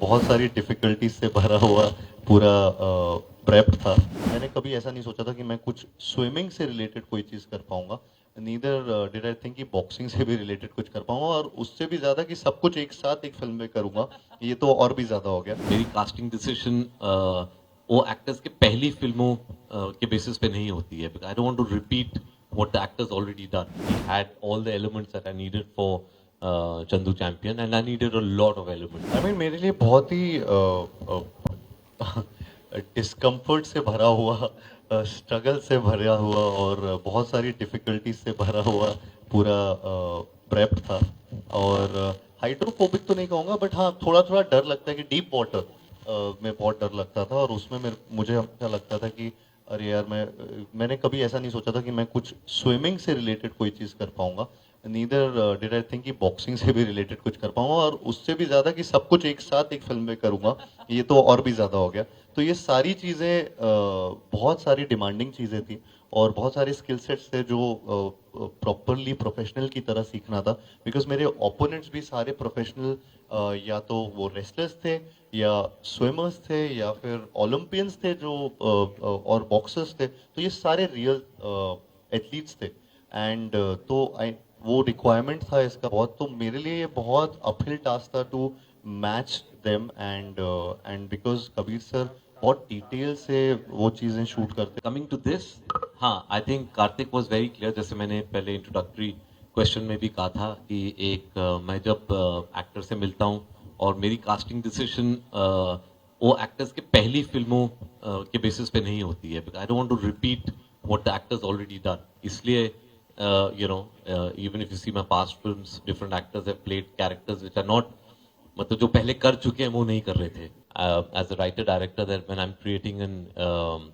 बहुत सारी डिफ़िकल्टीज़ से भरा हुआ पूरा प्रेप था। मैंने कभी ऐसा नहीं सोचा था कि मैं कुछ स्विमिंग से रिलेटेड कोई चीज़ कर पाऊँगा। नीदर डिड आई थिंक कि बॉक्सिंग से भी रिलेटेड कुछ कर पाऊँगा और उससे भी ज़्यादा कि सब कुछ एक साथ एक फ़िल्म में करूँगा, ये तो और भी ज़्यादा हो गया। मेरी कास्टिंग डिसीजन वो एक्टर्स के पहली फिल्मों के बेसिस पे नहीं होती है। I don't want to repeat what the actors already done. He had all the elements that I needed for Chandu Champion and I needed a lot of elements. I mean मेरे लिए बहुत ही डिस्कम्फर्ट से भरा हुआ, स्ट्रगल से भरा हुआ और बहुत सारी डिफ़िकल्टीज़ से भरा हुआ पूरा प्रेप था। और हाइड्रोफोबिक तो नहीं कहूँगा, बट हाँ, थोड़ा-थोड़ा डर लगता है कि डीप वाटर में बहुत डर लगता था और उसमें मुझे हमेशा लगता था कि अरे यार, मैंने कभी ऐसा नहीं सोचा था कि मैं कुछ स्विमिंग से रिलेटेड कोई चीज़ कर पाऊँगा। नीदर डिड आई थिंक कि बॉक्सिंग से भी रिलेटेड कुछ कर पाऊँगा और उससे भी ज़्यादा कि सब कुछ एक साथ एक फ़िल्म में करूँगा, ये तो और भी ज़्यादा हो गया। तो ये सारी चीज़ें बहुत सारी डिमांडिंग चीज़ें थी और बहुत सारे स्किल सेट्स थे जो प्रॉपरली प्रोफेशनल की तरह सीखना था। बिकॉज़ मेरे ओपोनेंट्स भी सारे प्रोफेशनल, या तो वो रेसलर्स थे या स्विमर्स थे या फिर ओलंपियंस थे जो और बॉक्सर्स थे। तो ये सारे रियल एथलीट्स थे एंड तो आई वो रिक्वायरमेंट था इसका बहुत। तो मेरे लिए ये बहुत अपहिल टास्क था to match them and because Kabir sir बहुत डिटेल से वो चीज़ें शूट करते। कमिंग टू दिस, हाँ, I think Kartik was very clear. जैसे मैंने पहले इंट्रोडक्टरी क्वेश्चन में भी कहा था कि मैं जब एक्टर से मिलता हूँ और मेरी कास्टिंग डिसीजन वो एक्टर्स के पहली फिल्मों के बेसिस पे नहीं होती है। I don't want to repeat what the actors already done. इसलिए even if you see my past films, different actors have played characters which are not, मतलब जो पहले कर चुके हैं वो नहीं कर रहे थे। As a writer director, that when I am creating an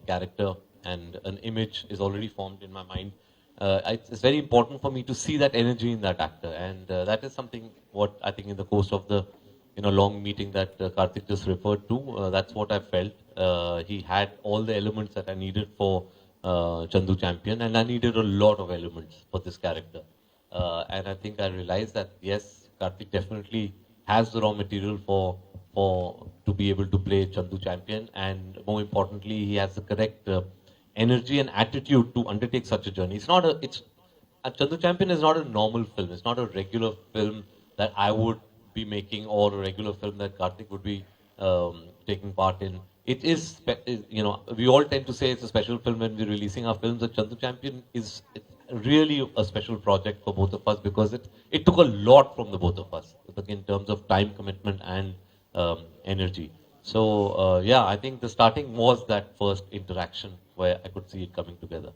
character and an image is already formed in my mind, it's very important for me to see that energy in that actor, and that is something what I think in the course of the long meeting that Karthik just referred to, that's what I felt. He had all the elements that I needed for Chandu Champion, and I needed a lot of elements for this character. And I think I realized that yes, Karthik definitely has the raw material for to be able to play Chandu Champion, and more importantly, he has the correct energy and attitude to undertake such a journey. It's not a it's Chandu Champion is not a normal film. It's not a regular film that I would be making or a regular film that Karthik would be taking part in. It is, we all tend to say it's a special film when we're releasing our films. But Chandu Champion is really a special project for both of us because it took a lot from the both of us in terms of time commitment and energy. So yeah, I think the starting was that first interaction where I could see it coming together.